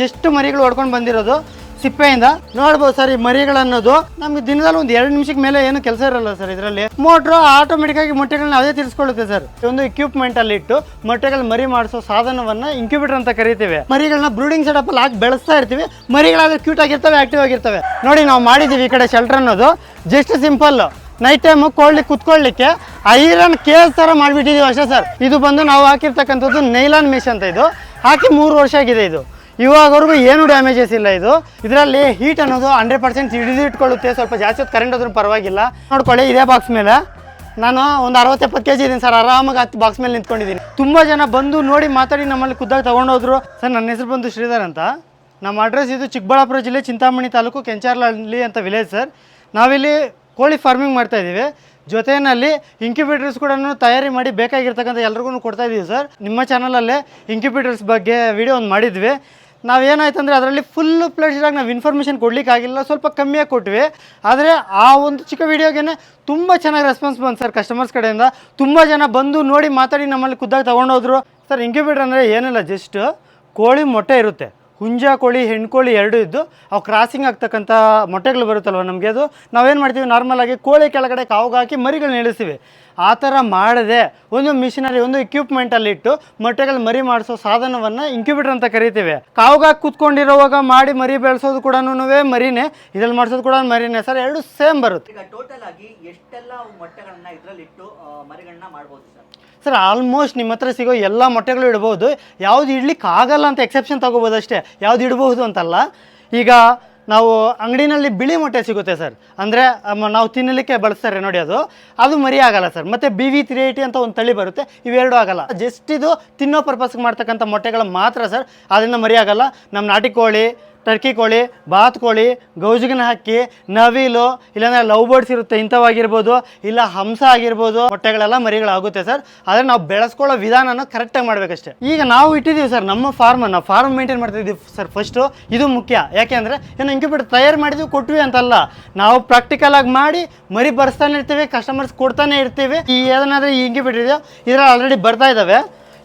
Just ಮರಿಗಳು ಹೊಡ್ಕೊಂಡು ಬಂದಿರೋದು ಸಿಪ್ಪೆಯಿಂದ ನೋಡ್ಬೋದು ಸರ್. ಈ ಮರಿಗಳನ್ನೋದು ನಮ್ಗೆ ದಿನದಲ್ಲಿ ಒಂದು 2 ನಿಮಿಷಕ್ಕೆ ಮೇಲೆ ಏನು ಕೆಲಸ ಇರಲ್ಲ ಸರ್. ಇದರಲ್ಲಿ ಮೋಟ್ರು ಆಟೋಮೆಟಿಕ್ ಆಗಿ ಮೊಟ್ಟೆಗಳನ್ನ ಅದೇ ತಿರ್ಸ್ಕೊಳ್ಳುತ್ತೆ ಸರ್. ಒಂದು ಇಕ್ವಿಪ್ಮೆಂಟ್ ಅಲ್ಲಿ ಇಟ್ಟು ಮೊಟ್ಟೆಗಳು ಮರಿ ಮಾಡಿಸೋ ಸಾಧನವನ್ನ ಇಂಕ್ಯುಬೇಟರ್ ಅಂತ ಕರಿತೀವಿ. ಮರಿಗಳನ್ನ ಬ್ರೂಡಿಂಗ್ ಸೆಟಪ್ ಅಲ್ಲಿ ಹಾಕಿ ಬೆಳೆಸ್ತಾ ಇರ್ತೀವಿ. ಮರಿಗಳಾದ್ರೆ ಕ್ಯೂಟ್ ಆಗಿರ್ತವೆ, ಆಕ್ಟಿವ್ ಆಗಿರ್ತವೆ. ನೋಡಿ ನಾವು ಮಾಡಿದೀವಿ ಈ ಕಡೆ ಶೆಲ್ಟರ್ ಅನ್ನೋದು ಜಸ್ಟ್ ಸಿಂಪಲ್. ನೈಟ್ ಟೈಮ್ ಕುತ್ಕೊಳ್ಳಿಕ್ಕೆ ಐರನ್ ಕೇಸ್ ತರ ಮಾಡಿಬಿಟ್ಟಿದೀವಿ ಅಷ್ಟೇ ಸರ್. ಇದು ಬಂದು ನಾವು ಹಾಕಿರ್ತಕ್ಕಂಥದ್ದು ನೈಲಾನ್ ಮೆಶ್ ಅಂತ. ಇದು ಹಾಕಿ 3 ವರ್ಷ ಆಗಿದೆ. ಇದು ಇವಾಗವರೆಗೂ ಏನು ಡ್ಯಾಮೇಜಸ್ ಇಲ್ಲ. ಇದರಲ್ಲಿ ಹೀಟ್ ಅನ್ನೋದು 100% ಹಿಡಿದಿಟ್ಕೊಳ್ಳುತ್ತೆ. ಸ್ವಲ್ಪ ಜಾಸ್ತಿ ಹೊತ್ತು ಕರೆಂಟ್ ಆದ್ರೂ ಪರವಾಗಿಲ್ಲ. ನೋಡ್ಕೊಳ್ಳಿ, ಇದೇ ಬಾಕ್ಸ್ ಮೇಲೆ ನಾನು ಒಂದು 60-70 kg ಇದ್ದೀನಿ ಸರ್. ಆರಾಮಾಗಿ 10 ಬಾಕ್ಸ್ ಮೇಲೆ ನಿಂತ್ಕೊಂಡಿದ್ದೀನಿ. ತುಂಬ ಜನ ಬಂದು ನೋಡಿ ಮಾತಾಡಿ ನಮ್ಮಲ್ಲಿ ಖುದ್ದಾಗಿ ತೊಗೊಂಡೋದ್ರು ಸರ್. ನನ್ನ ಹೆಸರು ಬಂದು ಶ್ರೀಧರ್ ಅಂತ. ನಮ್ಮ ಅಡ್ರೆಸ್ ಇದು ಚಿಕ್ಕಬಳ್ಳಾಪುರ ಜಿಲ್ಲೆ ಚಿಂತಾಮಣಿ ತಾಲೂಕು ಕೆಂಚಾರ್ಲಹಳ್ಳಿ ಅಂತ ವಿಲೇಜ್ ಸರ್. ನಾವಿಲ್ಲಿ ಕೋಳಿ ಫಾರ್ಮಿಂಗ್ ಮಾಡ್ತಾಯಿದ್ದೀವಿ. ಜೊತೆಯಲ್ಲಿ ಇಂಕ್ಯುಬೇಟರ್ಸ್ ಕೂಡ ತಯಾರಿ ಮಾಡಿ ಬೇಕಾಗಿರ್ತಕ್ಕಂಥ ಎಲ್ರಿಗೂ ಕೊಡ್ತಾ ಇದ್ದೀವಿ ಸರ್. ನಿಮ್ಮ ಚಾನಲಲ್ಲೇ ಇಂಕ್ಯುಬೇಟರ್ಸ್ ಬಗ್ಗೆ ವಿಡಿಯೋ ಒಂದು ಮಾಡಿದ್ವಿ. ನಾವೇನಾಯ್ತು ಅಂದರೆ ಅದರಲ್ಲಿ ಫುಲ್ಲು ಪ್ಲೇಸ್ಡಾಗಿ ನಾವು ಇನ್ಫಾರ್ಮೇಷನ್ ಕೊಡಲಿಕ್ಕಾಗಿಲ್ಲ, ಸ್ವಲ್ಪ ಕಮ್ಮಿಯಾಗಿ ಕೊಟ್ವಿ. ಆದರೆ ಆ ಒಂದು ಚಿಕ್ಕ ವೀಡಿಯೋಗೆ ತುಂಬ ಚೆನ್ನಾಗಿ ರೆಸ್ಪಾನ್ಸ್ ಬಂತು ಸರ್ ಕ್ಯಾಸ್ಟಮರ್ಸ್ ಕಡೆಯಿಂದ. ತುಂಬ ಜನ ಬಂದು ನೋಡಿ ಮಾತಾಡಿ ನಮ್ಮಲ್ಲಿ ಖುದ್ದಾಗಿ ತೊಗೊಂಡೋದ್ರು ಸರ್. ಇಂಕ್ಯುಬೇಟರ್ ಅಂದರೆ ಏನಿಲ್ಲ, ಜಸ್ಟ್ ಕೋಳಿ ಮೊಟ್ಟೆ ಇರುತ್ತೆ. ಹುಂಜ ಕೋಳಿ ಹೆಣ್ಣು ಕೋಳಿ ಎರಡೂ ಇದ್ದು ಅವು ಕ್ರಾಸಿಂಗ್ ಆಗ್ತಕ್ಕಂಥ ಮೊಟ್ಟೆಗಳು ಬರುತ್ತಲ್ವ ನಮಗೆ. ಅದು ನಾವೇನು ಮಾಡ್ತೀವಿ, ನಾರ್ಮಲಾಗಿ ಕೋಳಿ ಕೆಳಗಡೆ ಕಾವುಗೆ ಹಾಕಿ ಮರಿಗಳನ್ನ ಇಳಿಸ್ತೀವಿ. ಆ ಥರ ಮಾಡದೆ ಒಂದು ಮಿಷಿನರಿ, ಒಂದು ಇಕ್ವಿಪ್ಮೆಂಟಲ್ಲಿ ಇಟ್ಟು ಮೊಟ್ಟೆಗಳು ಮರಿ ಮಾಡಿಸೋ ಸಾಧನವನ್ನು ಇಂಕ್ಯುಬೇಟರ್ ಅಂತ ಕರಿತೀವಿ. ಕಾವುಗಾಗಿ ಕೂತ್ಕೊಂಡಿರೋವಾಗ ಮಾಡಿ ಮರಿ ಬೆಳೆಸೋದು ಕೂಡ ಮರಿನೇ, ಇದ್ರಲ್ಲಿ ಮಾಡಿಸೋದು ಕೂಡ ಮರಿನೇ ಸರ್. ಎರಡು ಸೇಮ್ ಬರುತ್ತೆ. ಈಗ ಟೋಟಲ್ ಆಗಿ ಎಷ್ಟೆಲ್ಲ ಮೊಟ್ಟೆಗಳನ್ನ ಇದರಲ್ಲಿ ಇಟ್ಟು ಮರಿಗಳನ್ನ ಮಾಡ್ಬೋದು ಸರ್? ಆಲ್ಮೋಸ್ಟ್ ನಿಮ್ಮ ಹತ್ರ ಸಿಗೋ ಎಲ್ಲ ಮೊಟ್ಟೆಗಳು ಇಡ್ಬೋದು. ಯಾವ್ದು ಇಡ್ಲಿಕ್ಕೆ ಆಗಲ್ಲ ಅಂತ ಎಕ್ಸೆಪ್ಷನ್ ತಗೋಬೋದು ಅಷ್ಟೇ, ಯಾವ್ದು ಇಡ್ಬೋದು ಅಂತಲ್ಲ. ಈಗ ನಾವು ಅಂಗಡಿನಲ್ಲಿ ಬಿಳಿ ಮೊಟ್ಟೆ ಸಿಗುತ್ತೆ ಸರ್, ಅಂದರೆ ನಾವು ತಿನ್ನಲಿಕ್ಕೆ ಬಳಸ್ತಾರೆ ನೋಡಿ, ಅದು ಮರಿ ಆಗಲ್ಲ ಸರ್. ಮತ್ತು BV380 ಅಂತ ಒಂದು ತಳಿ ಬರುತ್ತೆ, ಇವೆರಡು ಆಗಲ್ಲ. ಜಸ್ಟ್ ಇದು ತಿನ್ನೋ ಪರ್ಪಸ್ಗೆ ಮಾಡ್ತಕ್ಕಂಥ ಮೊಟ್ಟೆಗಳು ಮಾತ್ರ ಸರ್, ಅದರಿಂದ ಮರಿ ಆಗಲ್ಲ. ನಮ್ಮ ನಾಟಿ ಕೋಳಿ, ಟರ್ಕಿ ಕೋಳಿ, ಬಾತುಕೋಳಿ, ಗೌಜಿಗನ ಹಕ್ಕಿ, ನವಿಲು, ಇಲ್ಲಾಂದರೆ ಲವ್ ಬರ್ಡ್ಸ್ ಇರುತ್ತೆ ಇಂಥವಾಗಿರ್ಬೋದು, ಇಲ್ಲ ಹಂಸ ಆಗಿರ್ಬೋದು, ಮೊಟ್ಟೆಗಳೆಲ್ಲ ಮರಿಗಳಾಗುತ್ತೆ ಸರ್. ಆದರೆ ನಾವು ಬೆಳೆಸ್ಕೊಳ್ಳೋ ವಿಧಾನನ ಕರೆಕ್ಟಾಗಿ ಮಾಡಬೇಕಷ್ಟೇ. ಈಗ ನಾವು ಇಟ್ಟಿದ್ದೀವಿ ಸರ್ ನಮ್ಮ ಫಾರ್ಮ್ ಮೇಂಟೈನ್ ಮಾಡ್ತಿದ್ದೀವಿ ಸರ್. ಫಸ್ಟು ಇದು ಮುಖ್ಯ. ಯಾಕೆ ಅಂದರೆ ಏನು ಇಂಕ್ಯುಬೇಟರ್ ತಯಾರು ಮಾಡಿದ್ವಿ ಕೊಟ್ವಿ ಅಂತಲ್ಲ, ನಾವು ಪ್ರಾಕ್ಟಿಕಲ್ ಆಗಿ ಮಾಡಿ ಮರಿ ಬರ್ಸ್ತಾನೆ ಇರ್ತೀವಿ, ಕಸ್ಟಮರ್ಸ್ ಕೊಡ್ತಾನೆ ಇರ್ತೀವಿ. ಈ ಏನಾದರೂ ಈ ಇಂಕ್ಯುಬೇಟರ್ ಇದೆಯೋ ಇದರಲ್ಲಿ ಆಲ್ರೆಡಿ ಬರ್ತಾ ಇದ್ದಾವೆ.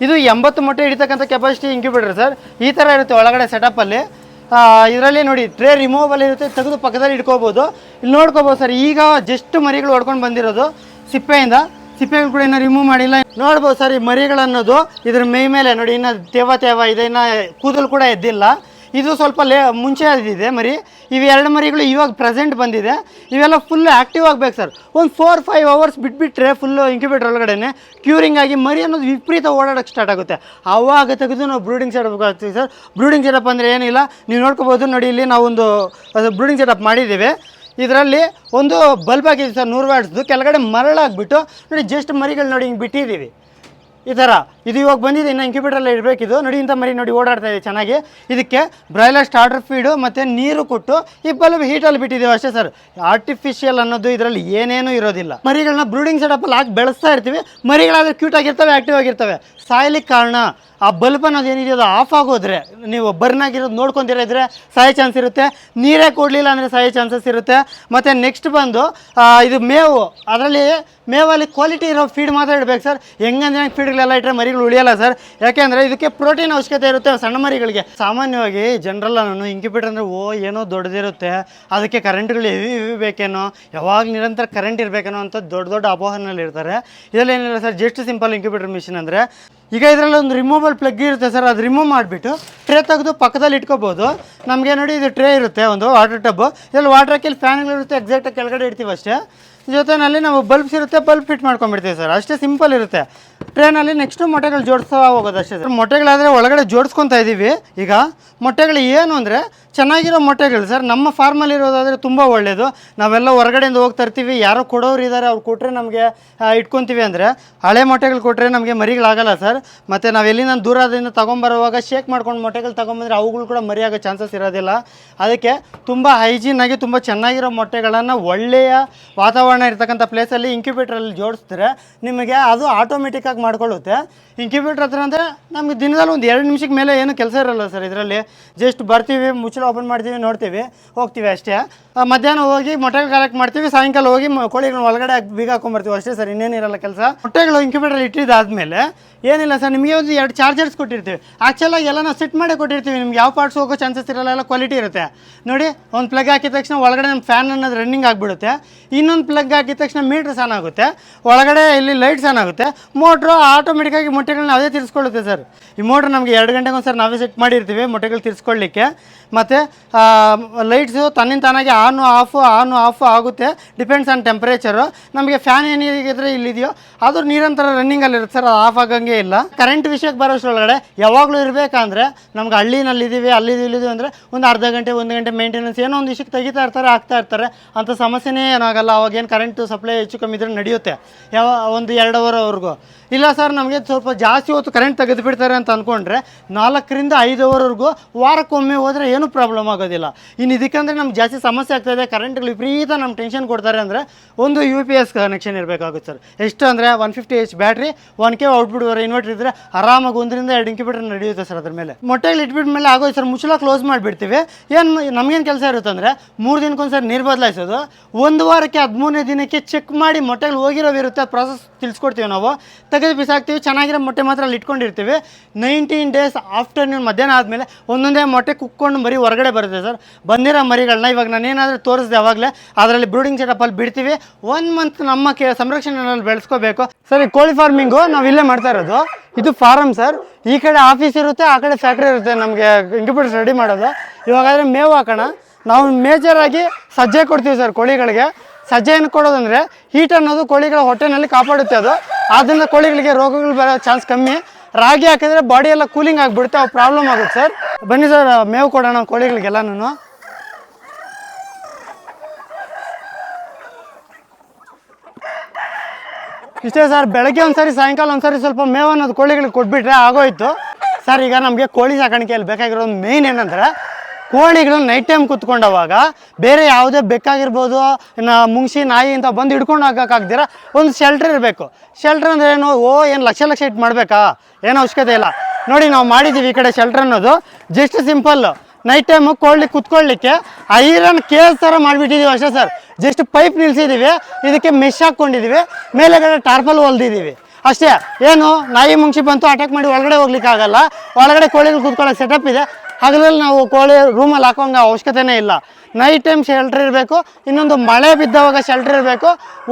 ಇದು 80 ಮೊಟ್ಟೆ ಹಿಡಿತಕ್ಕಂಥ ಕೆಪಾಸಿಟಿ ಇಂಕ್ಯುಬೇಟರ್ ಸರ್. ಈ ಥರ ಇರುತ್ತೆ ಒಳಗಡೆ ಸೆಟಪ್ಪಲ್ಲಿ. ಇದರಲ್ಲಿ ನೋಡಿ ಟ್ರೇ ರಿಮೂವಲ್ ಇರುತ್ತೆ, ತೆಗೆದು ಪಕ್ಕದಲ್ಲಿ ಇಟ್ಕೋಬೋದು. ಇಲ್ಲಿ ನೋಡ್ಕೋಬೋದು ಸರ್. ಈಗ ಜಸ್ಟ್ ಮರಿಗಳು ಹೊಡ್ಕೊಂಡು ಬಂದಿರೋದು ಸಿಪ್ಪೆಗಳು ಕೂಡ ಇನ್ನೂ ರಿಮೂವ್ ಮಾಡಿಲ್ಲ. ನೋಡ್ಬೋದು ಸರ್. ಈ ಮರಿಗಳನ್ನೋದು ಇದ್ರ ಮೈ ಮೇಲೆ ನೋಡಿ ಇನ್ನು ತೇವ ಇದೆ, ಇನ್ನು ಕೂದಲು ಕೂಡ ಎದ್ದಿಲ್ಲ. ಇದು ಸ್ವಲ್ಪ ಮುಂಚೆ ಆದಿದೆ ಮರಿ. ಇವು 2 ಮರಿಗಳು ಇವಾಗ ಪ್ರೆಸೆಂಟ್ ಬಂದಿದೆ. ಇವೆಲ್ಲ ಫುಲ್ ಆ್ಯಕ್ಟಿವ್ ಆಗಬೇಕು ಸರ್. ಒಂದು 4-5 ಅವರ್ಸ್ ಬಿಟ್ಬಿಟ್ರೆ ಫುಲ್ಲು ಇಂಕ್ಯುಬೇಟರ್ ಒಳಗಡೆ ಕ್ಯೂರಿಂಗ್ ಆಗಿ ಮರಿ ಅನ್ನೋದು ವಿಪರೀತ ಓಡಾಡೋಕ್ಕೆ ಸ್ಟಾರ್ಟ್ ಆಗುತ್ತೆ. ಆವಾಗ ತೆಗೆದು ನಾವು ಬ್ರೂಡಿಂಗ್ ಸೆಟಪ್ ಆಗ್ತೀವಿ ಸರ್. ಬ್ರೂಡಿಂಗ್ ಸೆಟಪ್ ಅಂದರೆ ಏನಿಲ್ಲ, ನೀವು ನೋಡ್ಕೋಬೋದು ನೋಡಿ. ಇಲ್ಲಿ ನಾವೊಂದು ಬ್ರೂಡಿಂಗ್ ಸೆಟಪ್ ಮಾಡಿದ್ದೀವಿ. ಇದರಲ್ಲಿ ಒಂದು ಬಲ್ಬ್ ಹಾಕಿದ್ದೀವಿ ಸರ್ 100 ವ್ಯಾಟ್ಸ್ದು. ಕೆಳಗಡೆ ಮರಳಾಗ್ಬಿಟ್ಟು ನೋಡಿ ಜಸ್ಟ್ ಮರಿಗಳು ನೋಡಿ ಹಿಂಗೆ ಬಿಟ್ಟಿದ್ದೀವಿ ಈ ಥರ. ಇದು ಇವಾಗ ಬಂದಿದೆ, ಇನ್ನು ಇಂಕ್ಯುಬೇಟರಲ್ಲಿ ಇರಬೇಕಿದು. ನೋಡಿ ಇಂಥ ಮರಿ ನೋಡಿ ಓಡಾಡ್ತಾ ಇದೆ ಚೆನ್ನಾಗಿ. ಇದಕ್ಕೆ ಬ್ರಾಯ್ಲರ್ ಸ್ಟಾರ್ಟರ್ ಫೀಡು ಮತ್ತು ನೀರು ಕೊಟ್ಟು ಈ ಬಲ್ಬ್ ಹೀಟಲ್ಲಿ ಬಿಟ್ಟಿದ್ದೀವಿ ಅಷ್ಟೇ ಸರ್. ಆರ್ಟಿಫಿಷಿಯಲ್ ಅನ್ನೋದು ಇದರಲ್ಲಿ ಏನೇನೂ ಇರೋದಿಲ್ಲ. ಮರಿಗಳನ್ನ ಬ್ರೂಡಿಂಗ್ ಸೆಟಪ್ಪಲ್ಲಿ ಹಾಕಿ ಬೆಳೆಸ್ತಾ ಇರ್ತೀವಿ. ಮರಿಗಳಾದರೆ ಕ್ಯೂಟ್ ಆಗಿರ್ತವೆ, ಆ್ಯಕ್ಟಿವ್ ಆಗಿರ್ತವೆ. ಸಾಯ್ಲಿಕ್ಕೆ ಕಾರಣ ಆ ಬಲ್ಬ್ ಅನ್ನೋದು ಏನಿದೆ ಅದು ಆಫ್ ಆಗೋದ್ರೆ, ನೀವು ಬರ್ನಾಗಿರೋದು ನೋಡ್ಕೊತಿರಿದ್ರೆ ಸಾಯೋ ಚಾನ್ಸ್ ಇರುತ್ತೆ. ನೀರೇ ಕೊಡಲಿಲ್ಲ ಅಂದರೆ ಸಾಯೋ ಚಾನ್ಸಸ್ ಇರುತ್ತೆ. ಮತ್ತು ನೆಕ್ಸ್ಟ್ ಬಂದು ಇದು ಮೇವು. ಅದರಲ್ಲಿ ಮೇವಲ್ಲಿ ಕ್ವಾಲಿಟಿ ಇರೋ ಫೀಡ್ ಮಾತ್ರ ಇಡಬೇಕು ಸರ್. ಹೆಂಗಂದ್ರೆ ಫೀಡ್ಗಳೆಲ್ಲ ಇಟ್ಟರೆ ಮರಿಗಳು ಉಳಿಯಲ್ಲ ಸರ್. ಯಾಕೆಂದರೆ ಇದಕ್ಕೆ ಪ್ರೋಟೀನ್ ಅವಶ್ಯಕತೆ ಇರುತ್ತೆ ಸಣ್ಣ ಮರಿಗಳಿಗೆ. ಸಾಮಾನ್ಯವಾಗಿ ಜನರಲ್ಲ ನಾನು ಇಂಕ್ಯುಬೇಟರ್ ಅಂದರೆ ಏನೋ ದೊಡ್ಡದಿರುತ್ತೆ, ಅದಕ್ಕೆ ಕರೆಂಟ್ಗಳು ಹೆವಿ ಬೇಕೇನೋ, ಯಾವಾಗ ನಿರಂತರ ಕರೆಂಟ್ ಇರಬೇಕೇನೋ ಅಂತ ದೊಡ್ಡ ಅಪೋಹನಲ್ಲಿ ಇರ್ತಾರೆ. ಇದರಲ್ಲಿ ಏನಿಲ್ಲ sir, just simple incubator machine ಅಂದರೆ. ಈಗ ಇದರಲ್ಲಿ ಒಂದು ರಿಮೂವಲ್ ಪ್ಲಗ್ ಇರುತ್ತೆ ಸರ್. ಅದು ರಿಮೂವ್ ಮಾಡಿಬಿಟ್ಟು ಟ್ರೇ ತೆಗೆದು ಪಕ್ಕದಲ್ಲಿ ಇಟ್ಕೋಬೋದು. ನಮಗೆ ನೋಡಿ ಇದು ಟ್ರೇ ಇರುತ್ತೆ, ಒಂದು ವಾಟರ್ ಟಬ್ಬು. ಇದರಲ್ಲಿ ವಾಟರ್ ಹಾಕಿ ಫ್ಯಾನ್ಗಳಿರುತ್ತೆ, ಎಕ್ಸಾಕ್ಟಾಗಿ ಕೆಳಗಡೆ ಇಡ್ತೀವಿ ಅಷ್ಟೇ. ಜೊತೆಯಲ್ಲಿ ನಾವು ಬಲ್ಬ್ಸ್ ಇರುತ್ತೆ, ಬಲ್ಬ್ ಫಿಟ್ ಮಾಡ್ಕೊಂಡ್ಬಿಡ್ತೀವಿ ಸರ್. ಅಷ್ಟೇ ಸಿಂಪಲ್ ಇರುತ್ತೆ. ಟ್ರೇನಲ್ಲಿ ನೆಕ್ಸ್ಟು ಮೊಟ್ಟೆಗಳು ಜೋಡಿಸ್ತಾ ಹೋಗೋದು ಅಷ್ಟೇ ಸರ್. ಮೊಟ್ಟೆಗಳಾದರೆ ಒಳಗಡೆ ಜೋಡಿಸ್ಕೊತಾ ಇದ್ದೀವಿ. ಈಗ ಮೊಟ್ಟೆಗಳು ಏನು ಅಂದರೆ ಚೆನ್ನಾಗಿರೋ ಮೊಟ್ಟೆಗಳು ಸರ್. ನಮ್ಮ ಫಾರ್ಮಲ್ಲಿ ಇರೋದಾದರೆ ತುಂಬ ಒಳ್ಳೆಯದು. ನಾವೆಲ್ಲ ಹೊರಗಡೆಯಿಂದ ಹೋಗಿ ತರ್ತೀವಿ, ಯಾರೋ ಕೊಡೋರು ಇದ್ದಾರೆ, ಅವ್ರು ಕೊಟ್ಟರೆ ನಮಗೆ ಇಟ್ಕೊತೀವಿ. ಅಂದರೆ ಹಳೆ ಮೊಟ್ಟೆಗಳು ಕೊಟ್ಟರೆ ನಮಗೆ ಮರಿಗಳಾಗಲ್ಲ ಸರ್. ಮತ್ತು ನಾವು ಎಲ್ಲಿಂದ ದೂರದಿಂದ ತೊಗೊಂಬರುವಾಗ ಶೇಕ್ ಮಾಡ್ಕೊಂಡು ಮೊಟ್ಟೆಗಳು ತೊಗೊಂಬಂದರೆ ಅವುಗಳು ಕೂಡ ಮರಿಯಾಗೋ ಚಾನ್ಸಸ್ ಇರೋದಿಲ್ಲ. ಅದಕ್ಕೆ ತುಂಬ ಹೈಜೀನಾಗಿ ತುಂಬ ಚೆನ್ನಾಗಿರೋ ಮೊಟ್ಟೆಗಳನ್ನು ಒಳ್ಳೆಯ ವಾತಾವರಣ ಇರ್ತಕ್ಕಂಥ ಪ್ಲೇಸಲ್ಲಿ ಇಂಕ್ಯುಬೇಟರಲ್ಲಿ ಜೋಡಿಸಿದ್ರೆ ನಿಮಗೆ ಅದು ಆಟೋಮೆಟಿಕ್ಕಾಗಿ ಆಗಿ ಮಾಡ್ಕೊಳ್ಳುತ್ತೆ. ಇಂಕ್ಯುಬೇಟರ್ ಹತ್ರ ಅಂದರೆ ನಮಗೆ ದಿನದಲ್ಲಿ ಒಂದು 2 ನಿಮಿಷಕ್ಕೆ ಮೇಲೆ ಏನು ಕೆಲಸ ಇರಲ್ಲ ಸರ್. ಇದರಲ್ಲಿ ಜಸ್ಟ್ ಬರ್ತೀವಿ, ಮುಚ್ಚಳ ಓಪನ್ ಮಾಡ್ತೀವಿ, ನೋಡ್ತೀವಿ, ಹೋಗ್ತೀವಿ ಅಷ್ಟೇ. ಮಧ್ಯಾಹ್ನ ಹೋಗಿ ಮೊಟ್ಟೆಗಳು ಕಲೆಕ್ಟ್ ಮಾಡ್ತೀವಿ, ಸಾಯಂಕಾಲ ಹೋಗಿ ಕೋಳಿಗಳನ್ನ ಒಳಗಡೆ ಬೀಗ ಹಾಕೊಂಡ್ಬರ್ತೀವಿ ಅಷ್ಟೇ ಸರ್, ಇನ್ನೇನಿರಲ್ಲ ಕೆಲಸ. ಮೊಟ್ಟೆಗಳು ಇಂಕ್ಯುಬೇಟರ್ ಇಟ್ಟಿದ್ದಾದಮೇಲೆ ಏನಿಲ್ಲ ಸರ್, ನಿಮಗೆ ಒಂದು 2 ಚಾರ್ಜರ್ಸ್ ಕೊಟ್ಟಿರ್ತೀವಿ. ಆ್ಯಕ್ಚುಲಾಗಿ ಎಲ್ಲ ನಾವು ಸೆಟ್ ಮಾಡೇ ಕೊಟ್ಟಿರ್ತೀವಿ, ನಿಮ್ಗೆ ಯಾವ ಪಾರ್ಟ್ಸ್ ಹೋಗೋ ಚಾನ್ಸಸ್ ಇರಲ್ಲ, ಎಲ್ಲ ಕ್ವಾಲಿಟಿ ಇರುತ್ತೆ ನೋಡಿ. ಒಂದು ಪ್ಲಗ್ ಹಾಕಿದ ತಕ್ಷಣ ಒಳಗಡೆ ನಮ್ಮ ಫ್ಯಾನ್ ಅನ್ನೋದು ರನ್ನಿಂಗ್ ಆಗಿಬಿಡುತ್ತೆ. ಇನ್ನೊಂದು ಪ್ಲಗ್ ಹಾಕಿದ ತಕ್ಷಣ ಮೀಟ್ರ್ ಆನ್ ಆಗುತ್ತೆ, ಒಳಗಡೆ ಇಲ್ಲಿ ಲೈಟ್ಸ್ ಆನ್ ಆಗುತ್ತೆ. ಮೋಟ್ರು ಆಟೋಮೆಟಿಕ್ಕಾಗಿ ಮೊಟ್ಟೆಗಳನ್ನ ಅದೇ ತಿರ್ಸ್ಕೊಳ್ಳುತ್ತೆ ಸರ್. ಈ ಮೋಟ್ರ್ ನಮಗೆ 2 ಗಂಟೆಗೆ ಒಂದು ಸರ್ ನಾವೇ ಸೆಟ್ ಮಾಡಿರ್ತೀವಿ ಮೊಟ್ಟೆಗಳು ತಿರ್ಸ್ಕೊಳ್ಳಿಕ್ಕೆ. ಮತ್ತು ಲೈಟ್ಸು ತನ್ನಿಂದ ತಾನಾಗಿ ಆನು ಆಫು ಆಗುತ್ತೆ, ಡಿಪೆಂಡ್ಸ್ ಆನ್ ಟೆಂಪ್ರೇಚರು. ನಮಗೆ ಫ್ಯಾನ್ ಏನಿದ್ರೆ ಇಲ್ಲಿದೆಯೋ ಅದು ನಿರಂತರ ರನ್ನಿಂಗಲ್ಲಿರುತ್ತೆ ಸರ್, ಅದು ಆಫ್ ಆಗಂಗೆ ಇಲ್ಲ. ಕರೆಂಟ್ ವಿಷಯಕ್ಕೆ ಬರೋಷ್ಟರೊಳಗಡೆ ಯಾವಾಗಲೂ ಇರಬೇಕಂದ್ರೆ ನಮ್ಗೆ ಹಳ್ಳಿನಲ್ಲಿದ್ದೀವಿ, ಅಲ್ಲಿದ್ದೀವಿ ಅಂದರೆ ಒಂದು ಅರ್ಧ ಗಂಟೆ 1 ಗಂಟೆ ಮೇಂಟೆನೆನ್ಸ್ ಏನೋ ಒಂದು ವಿಷಯಕ್ಕೆ ತೆಗಿತಾ ಇರ್ತಾರೆ, ಆಗ್ತಾ ಇರ್ತಾರೆ. ಅಂಥ ಸಮಸ್ಯೆನೇ ಏನಾಗಲ್ಲ. ಅವಾಗೇನು ಕರೆಂಟು ಸಪ್ಲೈ ಹೆಚ್ಚು ಕಮ್ಮಿ ಇದ್ರೆ ನಡೆಯುತ್ತೆ, ಒಂದು 2 ಅವರ್ವರೆಗೂ. ಇಲ್ಲ ಸರ್ ನಮಗೆ ಸ್ವಲ್ಪ ಜಾಸ್ತಿ ಹೊತ್ತು ಕರೆಂಟ್ ತೆಗೆದು ಬಿಡ್ತಾರೆ ಅಂತ ಅಂದ್ಕೊಂಡ್ರೆ 4 ರಿಂದ 5 ಅವರ್ವರೆಗೂ ವಾರಕ್ಕೊಮ್ಮೆ ಹೋದರೆ ಏನೂ ಪ್ರಾಬ್ಲಮ್ ಆಗೋದಿಲ್ಲ. ಇನ್ನು ಇದಕ್ಕಂದರೆ ನಮ್ಗೆ ಜಾಸ್ತಿ ಸಮಸ್ಯೆ ಆಗ್ತಾಯಿದೆ, ಕರೆಂಟ್ಗಳು ವಿಪರೀತ ನಮ್ಮ ಟೆನ್ಷನ್ ಕೊಡ್ತಾರೆ ಅಂದರೆ ಒಂದು UPS ಕನೆಕ್ಷನ್ ಇರಬೇಕಾಗುತ್ತೆ ಸರ್. ಎಷ್ಟು ಅಂದರೆ 150H battery, 1K output inverter ಇದ್ದರೆ ಆರಾಮಾಗಿ 1 ರಿಂದ 2 ಇಂಕ್ಯುಬೇಟರ್ ನಡೆಯುತ್ತೆ ಸರ್. ಅದ್ರ ಮೇಲೆ ಮೊಟ್ಟೆಗಳು ಇಟ್ಬಿಟ್ಟ ಮೇಲೆ ಆಗೋಯ್ತು ಸರ್, ಮುಚ್ಚಳ ಕ್ಲೋಸ್ ಮಾಡಿಬಿಡ್ತೀವಿ. ನಮಗೇನು ಕೆಲಸ ಇರುತ್ತೆ ಅಂದರೆ 3 ದಿನಕ್ಕೊಂದು ಸರಿ ನೀರು ಬದಲಾಯಿಸೋದು, 1 ವಾರಕ್ಕೆ 13ನೇ ದಿನಕ್ಕೆ ಚೆಕ್ ಮಾಡಿ ಮೊಟ್ಟೆಗಳು ಹೋಗಿರೋವಿರುತ್ತೆ, ಪ್ರಾಸೆಸ್ ತಿಳಿಸ್ಕೊಡ್ತೀವಿ ನಾವು. ತೆಗೆದು ಬಿಸಾಕ್ತೀವಿ, ಚೆನ್ನಾಗಿರೋ ಮೊಟ್ಟೆ ಮಾತ್ರ ಅಲ್ಲಿ ಇಟ್ಕೊಂಡಿರ್ತೀವಿ. 19 ಡೇಸ್ ಆಫ್ಟರ್ನೂನ್ ಮಧ್ಯಾಹ್ನ ಆದಮೇಲೆ ಒಂದೊಂದೇ ಮೊಟ್ಟೆ ಕುಕ್ಕೊಂಡು ಮರಿ ಹೊರಗಡೆ ಬರುತ್ತೆ ಸರ್. ಬಂದಿರೋ ಮರಿಗಳನ್ನ ಇವಾಗ ನಾನೇನಾದರೂ ತೋರಿಸಿದೆ ಅವಾಗಲೇ ಅದರಲ್ಲಿ ಬ್ರೂಡಿಂಗ್ ಸೆಟಪಲ್ಲಿ ಬಿಡ್ತೀವಿ. 1 ಮಂತ್ ನಮ್ಮ ಸಂರಕ್ಷಣೆಯಲ್ಲಿ ಬೆಳೆಸ್ಕೋಬೇಕು ಸರ್. ಈ ಕೋಳಿ ಫಾರ್ಮಿಂಗು ನಾವು ಇಲ್ಲೇ ಮಾಡ್ತಾ ಇರೋದು, ಇದು ಫಾರಮ್ ಸರ್. ಈ ಕಡೆ ಆಫೀಸ್ ಇರುತ್ತೆ, ಆ ಕಡೆ ಫ್ಯಾಕ್ಟ್ರಿ ಇರುತ್ತೆ ನಮಗೆ ಇಂಕ್ಯುಬೇಟರ್ಸ್ ರೆಡಿ ಮಾಡೋದು. ಇವಾಗಾದರೆ ಮೇವು ಹಾಕೋಣ, ನಾವು ಮೇಜರಾಗಿ ಸಜ್ಜೆ ಕೊಡ್ತೀವಿ ಸರ್ ಕೋಳಿಗಳಿಗೆ. ಸಜ್ಜೆ ಏನು ಕೊಡೋದಂದರೆ ಹೀಟ್ ಅನ್ನೋದು ಕೋಳಿಗಳ ಹೊಟ್ಟೆನಲ್ಲಿ ಕಾಪಾಡುತ್ತೆ, ಅದು ಆದ್ದರಿಂದ ಕೋಳಿಗಳಿಗೆ ರೋಗಗಳು ಬರೋ ಚಾನ್ಸ್ ಕಮ್ಮಿ. ರಾಗಿ ಹಾಕಿದ್ರೆ ಬಾಡಿ ಎಲ್ಲ ಕೂಲಿಂಗ್ ಆಗಿಬಿಡುತ್ತೆ, ಅವು ಪ್ರಾಬ್ಲಮ್ ಆಗುತ್ತೆ ಸರ್. ಬನ್ನಿ ಸರ್ ಮೇವು ಕೊಡೋಣ ಕೋಳಿಗಳಿಗೆಲ್ಲನೂ. ಇಷ್ಟೇ ಸರ್, ಬೆಳಗ್ಗೆ ಒಂದ್ಸರಿ ಸಾಯಂಕಾಲ ಒಂದ್ಸರಿ ಸ್ವಲ್ಪ ಮೇವು ಅನ್ನೋದು ಕೋಳಿಗಳಿಗೆ ಕೊಟ್ಬಿಟ್ರೆ ಆಗೋಯ್ತು ಸರ್. ಈಗ ನಮಗೆ ಕೋಳಿ ಸಾಕಾಣಿಕೆಯಲ್ಲಿ ಬೇಕಾಗಿರೋದು ಮೇಯ್ನ್ ಏನಂದರೆ ಕೋಳಿಗಳು ನೈಟ್ ಟೈಮ್ ಕುತ್ಕೊಂಡವಾಗ ಬೇರೆ ಯಾವುದೇ ಬೆಕ್ಕಾಗಿರ್ಬೋದು, ಮುಂಗ್ಸಿ ನಾಯಿ ಅಂತ ಬಂದು ಹಿಡ್ಕೊಂಡು ಹೋಗೋಕ್ಕಾಗ್ದಿರ ಒಂದು ಶೆಲ್ಟ್ರ್ ಇರಬೇಕು. ಶೆಲ್ಟ್ರ್ ಅಂದರೆ ಏನು, ಏನು ಲಕ್ಷ ಇಟ್ಟು ಮಾಡಬೇಕಾ, ಏನೋ ಅವಶ್ಯಕತೆ ಇಲ್ಲ ನೋಡಿ. ನಾವು ಮಾಡಿದ್ದೀವಿ ಈ ಕಡೆ ಶೆಲ್ಟ್ರ್ ಅನ್ನೋದು ಜಸ್ಟ್ ಸಿಂಪಲ್ಲು. ನೈಟ್ ಟೈಮು ಕೋಳಿ ಕುತ್ಕೊಳ್ಳಿಕ್ಕೆ ಐರನ್ ಕೇಸ್ ಥರ ಮಾಡಿಬಿಟ್ಟಿದ್ದೀವಿ ಅಷ್ಟೇ ಸರ್. ಜಸ್ಟ್ ಪೈಪ್ ನಿಲ್ಸಿದ್ದೀವಿ, ಇದಕ್ಕೆ ಮೆಶ್ ಹಾಕ್ಕೊಂಡಿದ್ದೀವಿ, ಮೇಲೆಗಡೆ ಟಾರ್ಪಲ್ ಹೊಲ್ದಿದ್ದೀವಿ ಅಷ್ಟೇ. ಏನು ನಾಯಿ ಮುಂಗ್ಸಿ ಬಂತು ಅಟ್ಯಾಕ್ ಮಾಡಿ ಒಳಗಡೆ ಹೋಗ್ಲಿಕ್ಕೆ ಆಗಲ್ಲ. ಒಳಗಡೆ ಕೋಳಿಗಳು ಕುತ್ಕೊಳ್ಳೋ ಸೆಟಪ್ ಇದೆ. ಹಗಲಲ್ಲಿ ನಾವು ಕೋಳಿ ರೂಮಲ್ಲಿ ಹಾಕೋಂಗೆ ಅವಶ್ಯಕತೆನೇ ಇಲ್ಲ. ನೈಟ್ ಟೈಮ್ ಶೆಲ್ಟ್ರ್ ಇರಬೇಕು. ಇನ್ನೊಂದು ಮಳೆ ಬಿದ್ದವಾಗ ಶೆಲ್ಟ್ರ್ ಇರಬೇಕು.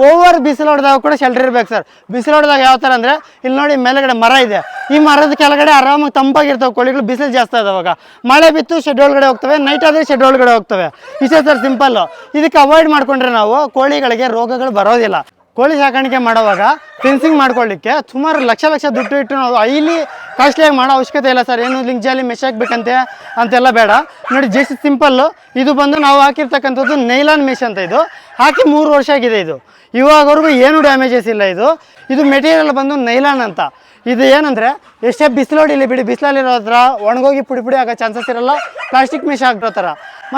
ಓವರ್ ಬಿಸಿಲು ಹೊಡೆದಾಗ ಕೂಡ ಶೆಲ್ಟ್ರ್ ಇರಬೇಕು ಸರ್. ಬಿಸಿಲು ಹೊಡೆದಾಗ ಯಾವ ಥರ ಅಂದರೆ ಇಲ್ಲಿ ನೋಡಿ ಮೇಲೆಗಡೆ ಮರ ಇದೆ, ಈ ಮರದ ಕೆಳಗಡೆ ಆರಾಮಾಗಿ ತಂಪಾಗಿರ್ತವೆ ಕೋಳಿಗಳು. ಬಿಸಿಲು ಜಾಸ್ತಿ ಆದವಾಗ ಮಳೆ ಬಿತ್ತು ಶೆಡ್ ಒಳಗಡೆ ಹೋಗ್ತವೆ, ನೈಟ್ ಆದರೆ ಶೆಡ್ ಒಳಗಡೆ ಹೋಗ್ತವೆ. ಇಷ್ಟೇ ಸರ್ ಸಿಂಪಲ್ಲು. ಇದಕ್ಕೆ ಅವಾಯ್ಡ್ ಮಾಡಿಕೊಂಡ್ರೆ ನಾವು ಕೋಳಿಗಳಿಗೆ ರೋಗಗಳು ಬರೋದಿಲ್ಲ. ಕೋಳಿ ಸಾಕಾಣಿಕೆ ಮಾಡುವಾಗ ಫೆನ್ಸಿಂಗ್ ಮಾಡ್ಕೊಳ್ಳಿಕ್ಕೆ ಸುಮಾರು ಲಕ್ಷ ದುಡ್ಡು ಇಟ್ಟು ನಾವು ಹೈಲಿ ಕಾಸ್ಟ್ಲಿಯಾಗಿ ಮಾಡೋ ಅವಶ್ಯಕತೆ ಇಲ್ಲ ಸರ್. ಏನು ಲಿಂಕ್ ಜಾಲಿ ಮೆಶ್ ಹಾಕ್ಬೇಕಂತೆ ಅಂತೆಲ್ಲ ಬೇಡ ನೋಡಿ. Just simple. ಇದು ಬಂದು ನಾವು ಹಾಕಿರ್ತಕ್ಕಂಥದ್ದು ನೈಲಾನ್ ಮೆಶ್ ಅಂತ. ಇದು ಹಾಕಿ 3 ವರ್ಷ ಆಗಿದೆ. ಇದು ಇವಾಗವರೆಗೂ ಏನು ಡ್ಯಾಮೇಜಸ್ ಇಲ್ಲ. ಇದು ಮೆಟೀರಿಯಲ್ ಬಂದು ನೈಲಾನ್ ಅಂತ. ಇದು ಏನಂದರೆ ಎಷ್ಟೇ ಬಿಸಿಲೋಡಿಲಿ ಬಿಡಿ, ಬಿಸಿಲಲ್ಲಿರೋ ಹತ್ರ ಒಣಗೋಗಿ ಪುಡಿ ಆಗೋ ಚಾನ್ಸಸ್ ಇರಲ್ಲ. ಪ್ಲಾಸ್ಟಿಕ್ ಮೆಶ್ ಹಾಕಿರೋ ಥರ.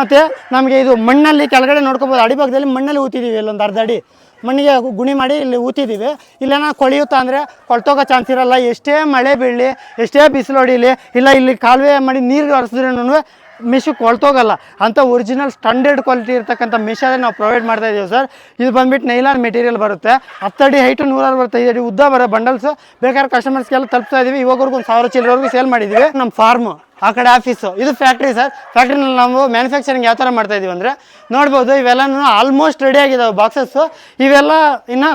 ಮತ್ತು ನಮಗೆ ಇದು ಮಣ್ಣಲ್ಲಿ ಕೆಳಗಡೆ ನೋಡ್ಕೋಬೋದು, ಅಡಿಭಾಗದಲ್ಲಿ ಮಣ್ಣಲ್ಲಿ ಊತಿದ್ದೀವಿ. ಇಲ್ಲೊಂದು ಅರ್ಧ ಅಡಿ ಮಣ್ಣಿಗೆ ಗುಣಿ ಮಾಡಿ ಇಲ್ಲಿ ಊತಿದ್ದೀವಿ. ಇಲ್ಲೇನ ಕೊಳೆಯುತ್ತಾ ಅಂದರೆ ಕೊಳ್ತೋಗೋ ಚಾನ್ಸ್ ಇರಲ್ಲ. ಎಷ್ಟೇ ಮಳೆ ಬೀಳಲಿ, ಎಷ್ಟೇ ಬಿಸಿಲು ಹೊಡೀಲಿ, ಇಲ್ಲ ಇಲ್ಲಿ ಕಾಲುವೆ ಮಾಡಿ ನೀರು ಹರಿಸಿದ್ರೂ ಮೆಶು ಕೊಳ್ತೋಗಲ್ಲ. ಅಂಥ ಒರಿಜಿನಲ್ ಸ್ಟ್ಯಾಂಡರ್ಡ್ ಕ್ವಾಲಿಟಿ ಇರ್ತಕ್ಕಂಥ ಮೆಶ್ ನಾವು ಪ್ರೊವೈಡ್ ಮಾಡ್ತಾ ಇದ್ದೀವಿ ಸರ್. ಇದು ಬಂದುಬಿಟ್ಟು ನೈಲಾನ್ ಮೆಟೀರಿಯಲ್ ಬರುತ್ತೆ. 10 ಅಡಿ ಹೈಟು 165 ಅಡಿ ಉದ್ದ ಬರೋ ಬಂಡಲ್ಸು ಬೇಕಾದ್ರೆ ಕಸ್ಟಮರ್ಸ್ಗೆಲ್ಲ ತಲುಪ್ತಾ ಇದ್ದೀವಿ. ಇವಾಗವರೆಗೂ 1000 ಚಿಲ್ಲರೆವರೆಗೂ ಸೇಲ್ ಮಾಡಿದ್ದೀವಿ. ನಮ್ಮ ಫಾರ್ಮು ಆ ಕಡೆ ಆಫೀಸು, ಇದು ಫ್ಯಾಕ್ಟ್ರಿ ಸರ್. ಫ್ಯಾಕ್ಟ್ರಿನಲ್ಲಿ ನಾವು ಮ್ಯಾನುಫ್ಯಾಕ್ಚರಿಂಗ್ ಯಾವ ಥರ ಮಾಡ್ತಾ ಇದ್ದೀವಿ ಅಂದರೆ ನೋಡ್ಬೋದು, ಇವೆಲ್ಲನೂ ಆಲ್ಮೋಸ್ಟ್ ರೆಡಿ ಆಗಿದ್ದಾವೆ ಬಾಕ್ಸಸ್ಸು. ಇವೆಲ್ಲ ಇನ್ನು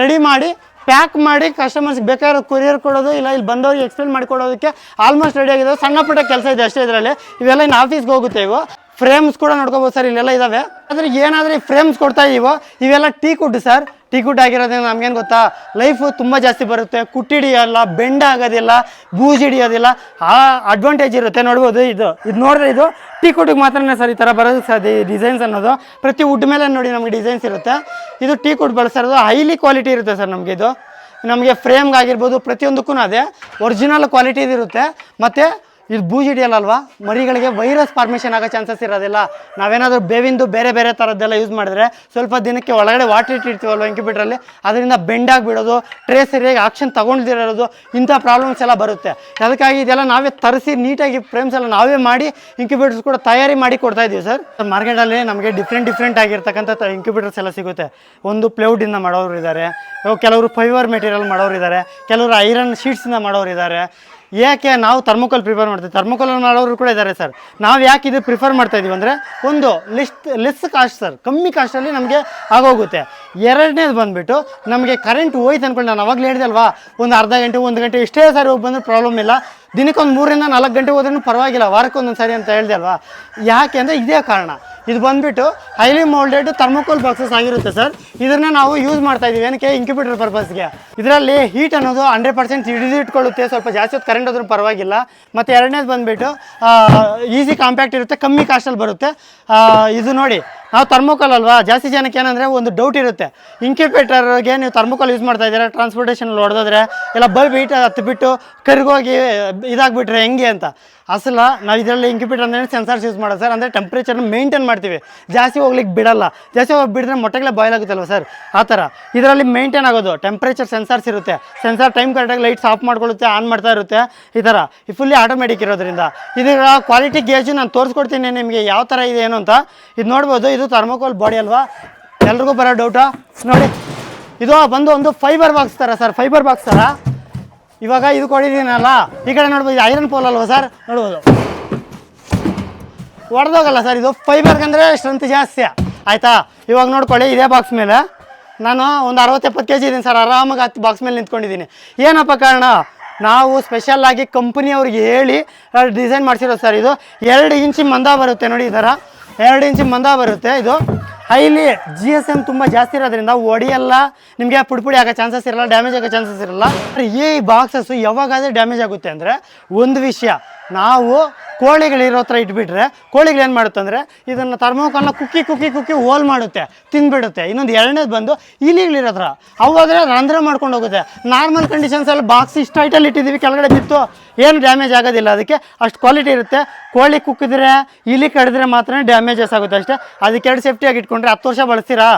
ರೆಡಿ ಮಾಡಿ ಪ್ಯಾಕ್ ಮಾಡಿ ಕಸ್ಟಮರ್ಸ್ಗೆ ಬೇಕಾದ್ರೆ ಕೊರಿಯರ್ ಕೊಡೋದು, ಇಲ್ಲ ಇಲ್ಲಿ ಬಂದವ್ರಿಗೆ ಎಕ್ಸ್ಪ್ಲೇನ್ ಮಾಡಿಕೊಡೋದಕ್ಕೆ ಆಲ್ಮೋಸ್ಟ್ ರೆಡಿ ಆಗಿದ್ದಾವೆ. ಸಣ್ಣ ಪುಟ್ಟ ಕೆಲಸ ಇದೆ ಅಷ್ಟೇ ಇದರಲ್ಲಿ. ಇವೆಲ್ಲ ಇನ್ನು ಆಫೀಸ್ಗೆ ಹೋಗುತ್ತೆ. ಇವು ಫ್ರೇಮ್ಸ್ ಕೂಡ ನೋಡ್ಕೋಬೋದು ಸರ್, ಇಲ್ಲೆಲ್ಲ ಇದ್ದಾವೆ. ಆದರೆ ಏನಾದರೂ ಈ ಫ್ರೇಮ್ಸ್ ಕೊಡ್ತಾ ಇದ್ದೀವೋ ಇವೆಲ್ಲ ಟೀಕುಡ್ ಸರ್. ಟೀಕುಡ್ ಆಗಿರೋದ್ರಿಂದ ನಮಗೇನು ಗೊತ್ತಾ, ಲೈಫು ತುಂಬ ಜಾಸ್ತಿ ಬರುತ್ತೆ. ಕುಟ್ಟಿಡಿಯೋಲ್ಲ, ಬೆಂಡ್ ಆಗೋದಿಲ್ಲ, ಬೂಜ್ ಹಿಡಿಯೋದಿಲ್ಲ, ಆ ಅಡ್ವಾಂಟೇಜ್ ಇರುತ್ತೆ. ನೋಡ್ಬೋದು ಇದು ನೋಡಿದ್ರೆ ಇದು ಟೀಕುಡ್ಗೆ ಮಾತ್ರನೇ ಸರ್ ಈ ಥರ ಬರೋದು ಸರ್. ಈ ಡಿಸೈನ್ಸ್ ಅನ್ನೋದು ಪ್ರತಿ ವುಡ್ ಮೇಲೆ ನೋಡಿ ನಮಗೆ ಡಿಸೈನ್ಸ್ ಇರುತ್ತೆ. ಇದು ಟೀಕುಡ್ ಬಳಸಿರೋದು ಹೈಲಿ ಕ್ವಾಲಿಟಿ ಇರುತ್ತೆ ಸರ್. ನಮಗೆ ಇದು ನಮಗೆ ಫ್ರೇಮ್ಗಾಗಿರ್ಬೋದು ಪ್ರತಿಯೊಂದಕ್ಕೂ ಅದೇ ಒರಿಜಿನಲ್ ಕ್ವಾಲಿಟಿದಿರುತ್ತೆ. ಮತ್ತು ಇದು ಬೂಜ್ ಹಿಡಿಯಲ್ಲಲ್ವಾ, ಮರಿಗಳಿಗೆ ವೈರಸ್ ಫಾರ್ಮೇಷನ್ ಆಗೋ ಚಾನ್ಸಸ್ ಇರೋದಿಲ್ಲ. ನಾವೇನಾದರೂ ಬೇವಿಂದು ಬೇರೆ ಬೇರೆ ಥರದ್ದೆಲ್ಲ ಯೂಸ್ ಮಾಡಿದ್ರೆ ಸ್ವಲ್ಪ ದಿನಕ್ಕೆ ಒಳಗಡೆ ವಾಟರ್ ಇಟ್ಟಿರ್ತೀವಲ್ವ ಇಂಕ್ಯುಬೇಟ್ರಲ್ಲಿ, ಅದರಿಂದ ಬೆಂಡಾಗಿ ಬಿಡೋದು, ಟ್ರೇ ಸರಿಯಾಗಿ ಆಕ್ಷನ್ ತೊಗೊಂಡಿರೋದು, ಇಂಥ ಪ್ರಾಬ್ಲಮ್ಸ್ ಎಲ್ಲ ಬರುತ್ತೆ. ಅದಕ್ಕಾಗಿ ಇದೆಲ್ಲ ನಾವೇ ತರಿಸಿ ನೀಟಾಗಿ ಫ್ರೇಮ್ಸ್ ಎಲ್ಲ ನಾವೇ ಮಾಡಿ ಇಂಕ್ಯುಬೇಟರ್ಸ್ ಕೂಡ ತಯಾರಿ ಮಾಡಿ ಕೊಡ್ತಾ ಇದ್ದೀವಿ ಸರ್. ಮಾರ್ಕೆಟಲ್ಲಿ ನಮಗೆ ಡಿಫ್ರೆಂಟ್ ಆಗಿರ್ತಕ್ಕಂಥ ಇಂಕ್ಯುಬೇಟರ್ಸ್ ಎಲ್ಲ ಸಿಗುತ್ತೆ. ಒಂದು ಪ್ಲೈವುಡ್ಡಿಂದ ಮಾಡೋರು ಇದ್ದಾರೆ, ಕೆಲವರು ಫೈಬರ್ ಮೆಟೀರಿಯಲ್ ಮಾಡೋರು ಇದ್ದಾರೆ, ಕೆಲವರು ಐರನ್ ಶೀಟ್ಸಿಂದ ಮಾಡೋರು ಇದ್ದಾರೆ. ಯಾಕೆ ನಾವು ಥರ್ಮೋಕೋಲ್ ಪ್ರಿಫರ್ ಮಾಡ್ತೀವಿ, ಥರ್ಮೋಕೋಲ್ ಮಾಡೋರು ಕೂಡ ಇದ್ದಾರೆ ಸರ್. ನಾವು ಯಾಕೆ ಇದು ಪ್ರಿಫರ್ ಮಾಡ್ತಾ ಇದೀವಿ ಅಂದರೆ, ಒಂದು ಲೆಸ್ ಕಾಸ್ಟ್ ಸರ್, ಕಮ್ಮಿ ಕಾಸ್ಟಲ್ಲಿ ನಮಗೆ ಆಗೋಗುತ್ತೆ. ಎರಡನೇದು ಬಂದುಬಿಟ್ಟು ನಮಗೆ ಕರೆಂಟ್ ಹೋಯ್ತು ಅಂದ್ಕೊಂಡು, ನಾನು ಅವಾಗಲೇ ಹೇಳಿದೆ ಅಲ್ವಾ, ಒಂದು ಅರ್ಧ ಗಂಟೆ 1 ಗಂಟೆ ಎಷ್ಟೇ ಸಾರಿ ಹೋಗಿ ಬಂದರೂ ಪ್ರಾಬ್ಲಮ್ ಇಲ್ಲ. ದಿನಕ್ಕೊಂದು 3 ರಿಂದ 4 ಗಂಟೆ ಹೋದ್ರೂ ಪರವಾಗಿಲ್ಲ, ವಾರಕ್ಕೊಂದೊಂದು ಸಾರಿ ಅಂತ ಹೇಳಿದೆ ಅಲ್ವಾ. ಯಾಕೆ ಅಂದರೆ ಇದೇ ಕಾರಣ. ಇದು ಬಂದುಬಿಟ್ಟು ಹೈಲಿ ಮೌಲ್ಡೆಡ್ ಥರ್ಮೋಕೋಲ್ ಬಾಕ್ಸಸ್ ಆಗಿರುತ್ತೆ ಸರ್. ಇದನ್ನು ನಾವು ಯೂಸ್ ಮಾಡ್ತಾ ಇದ್ದೀವಿ ಏನಕ್ಕೆ, ಇಂಕ್ಯುಬೇಟರ್ ಪರ್ಪಸ್ಗೆ. ಇದರಲ್ಲಿ ಹೀಟ್ ಅನ್ನೋದು 100% ಹಿಡಿದಿಟ್ಕೊಳ್ಳುತ್ತೆ, ಸ್ವಲ್ಪ ಜಾಸ್ತಿ ಹೊತ್ತು ಕರೆಂಟ್ ಹೋದ್ರೂ ಪರವಾಗಿಲ್ಲ. ಮತ್ತು ಎರಡನೇದು ಬಂದುಬಿಟ್ಟು ಈಸಿ ಕಾಂಪ್ಯಾಕ್ಟ್ ಇರುತ್ತೆ, ಕಮ್ಮಿ ಕಾಸ್ಟಲ್ಲಿ ಬರುತ್ತೆ. ಇದು ನೋಡಿ, ನಾವು ಥರ್ಮೋಕೋಲ್ ಅಲ್ವಾ, ಜಾಸ್ತಿ ಜನಕ್ಕೆ ಏನಂದರೆ ಒಂದು ಡೌಟ್ ಇರುತ್ತೆ, ಇಂಕ್ಯುಬೇಟರ್ಗೆ ನೀವು ಥರ್ಮೋಕೋಲ್ ಯೂಸ್ ಮಾಡ್ತಾ ಇದ್ದೀರಾ, ಟ್ರಾನ್ಸ್ಪೋರ್ಟೇಷನಲ್ಲಿ ಹೊಡೆದ್ರೆ ಇಲ್ಲ ಬಲ್ಬ್ ಹೀಟ್ ಹತ್ತಿಬಿಟ್ಟು ಕರ್ಗೋಗಿ ಇದಾಗ್ಬಿಟ್ರೆ ಹೆಂಗೆ ಅಂತ. ಅಸಲ ನಾವು ಇದರಲ್ಲಿ ಇಂಕ್ಯುಬೇಟರ್ ಅಂದರೆ ಸೆನ್ಸಾರ್ಸ್ ಯೂಸ್ ಮಾಡೋದು ಸರ್. ಅಂದರೆ ಟೆಂಪ್ರೇಚರ್ನ ಮೇಂಟೈನ್ ಮಾಡ್ತೀವಿ, ಜಾಸ್ತಿ ಹೋಗ್ಲಿಕ್ಕೆ ಬಿಡಲ್ಲ. ಜಾಸ್ತಿ ಹೋಗಿ ಬಿಡಿದ್ರೆ ಮೊಟ್ಟೆಗಳೇ ಬಾಯ್ಲ್ ಆಗುತ್ತಲ್ವ ಸರ್, ಆ ಥರ ಇದರಲ್ಲಿ ಮೇಂಟೈನ್ ಆಗೋದು. ಟೆಂಪ್ರೇಚರ್ ಸೆನ್ಸಾರ್ಸ್ ಇರುತ್ತೆ, ಸೆನ್ಸಾರ್ ಟೈಮ್ ಕರೆಕ್ಟಾಗಿ ಲೈಟ್ಸ್ ಆಫ್ ಮಾಡ್ಕೊಳ್ಳುತ್ತೆ, ಆನ್ ಮಾಡ್ತಾ ಇರುತ್ತೆ. ಈ ಥರ ಫುಲ್ಲಿ ಆಟೋಮೆಟಿಕ್ ಇರೋದ್ರಿಂದ ಇದರ ಕ್ವಾಲಿಟಿ ಗೇಜು ನಾನು ತೋರಿಸ್ಕೊಡ್ತೀನಿ ನಿಮಗೆ ಯಾವ ಥರ ಇದೆ ಏನು ಅಂತ. ಇದು ನೋಡ್ಬೋದು, ಇದು ಥರ್ಮೋಕೋಲ್ ಬಾಡಿ ಅಲ್ವಾ, ಎಲ್ರಿಗೂ ಬರೋ ಡೌಟಾ ನೋಡಿ. ಇದು ಬಂದು ಒಂದು ಫೈಬರ್ ಬಾಕ್ಸ್ ಥರ ಸರ್, ಫೈಬರ್ ಬಾಕ್ಸ್ ಥರ. ಇವಾಗ ಇದು ಕೊಡಿದ್ದೀನಲ್ಲ, ಈ ಕಡೆ ನೋಡ್ಬೋದು, ಇದು ಐರನ್ ಪೋಲ್ ಅಲ್ವಾ ಸರ್, ನೋಡ್ಬೋದು ಹೊಡೆದೋಗಲ್ಲ ಸರ್. ಇದು ಫೈಬರ್ಗಂದರೆ ಸ್ಟ್ರೆಂತ್ ಜಾಸ್ತಿ ಆಯಿತಾ. ಇವಾಗ ನೋಡ್ಕೊಳ್ಳಿ, ಇದೇ ಬಾಕ್ಸ್ ಮೇಲೆ ನಾನು ಒಂದು 60-70 kg ಇದ್ದೀನಿ ಸರ್, ಆರಾಮಾಗಿ 10 ಬಾಕ್ಸ್ ಮೇಲೆ ನಿಂತ್ಕೊಂಡಿದ್ದೀನಿ. ಏನಪ್ಪ ಕಾರಣ, ನಾವು ಸ್ಪೆಷಲ್ಲಾಗಿ ಕಂಪ್ನಿಯವ್ರಿಗೆ ಹೇಳಿ ಡಿಸೈನ್ ಮಾಡಿಸಿರೋದು ಸರ್. ಇದು 2 ಇಂಚ್ ಮಂದ ಬರುತ್ತೆ ನೋಡಿ, ಈ ಥರ 2 ಇಂಚ್ ಮಂದ ಬರುತ್ತೆ. ಇದು ಹೈಲಿ GSM ತುಂಬ ಜಾಸ್ತಿ ಇರೋದ್ರಿಂದ ಒಡಿಯಲ್ಲ, ನಿಮಗೆ ಪುಡಿ ಆಗೋ ಚಾನ್ಸಸ್ ಇರಲ್ಲ, ಡ್ಯಾಮೇಜ್ ಆಗೋ ಚಾನ್ಸಸ್ ಇರಲ್ಲ. ಈ ಬಾಕ್ಸಸ್ಸು ಯಾವಾಗಾದರೆ ಡ್ಯಾಮೇಜ್ ಆಗುತ್ತೆ ಅಂದರೆ, ಒಂದು ವಿಷಯ, ನಾವು ಕೋಳಿಗಳಿರೋ ಹತ್ರ ಇಟ್ಬಿಟ್ರೆ ಕೋಳಿಗಳು ಏನು ಮಾಡುತ್ತೆ ಅಂದರೆ, ಇದನ್ನು ಥರ್ಮೋಕೋಲ್ನ ಕುಕ್ಕಿ ಹೋಲ್ ಮಾಡುತ್ತೆ, ತಿಂದುಬಿಡುತ್ತೆ. ಇನ್ನೊಂದು ಎರಡನೇದು ಬಂದು ಇಲಿಗಳಿರೋ ಹತ್ರ ಅವಾದರೆ ರಂಧ್ರ ಮಾಡ್ಕೊಂಡು ಹೋಗುತ್ತೆ. ನಾರ್ಮಲ್ ಕಂಡೀಷನ್ಸಲ್ಲಿ ಬಾಕ್ಸ್ ಇಷ್ಟು ಹೈಟಲ್ಲಿ ಇಟ್ಟಿದ್ದೀವಿ, ಕೆಳಗಡೆ ಬಿತ್ತು, ಏನು ಡ್ಯಾಮೇಜ್ ಆಗೋದಿಲ್ಲ. ಅದಕ್ಕೆ ಅಷ್ಟು ಕ್ವಾಲಿಟಿ ಇರುತ್ತೆ. ಕೋಳಿ ಕುಕ್ಕಿದ್ರೆ ಇಲಿ ಕಡಿದ್ರೆ ಮಾತ್ರ ಡ್ಯಾಮೇಜಸ್ ಆಗುತ್ತೆ ಅಷ್ಟೇ. ಅದಕ್ಕೆ 2 ಸೇಫ್ಟಿಯಾಗಿ ಇಟ್ಕೊಂಡ್ರೆ 10 ವರ್ಷ ಬಳಸ್ತೀರಾ,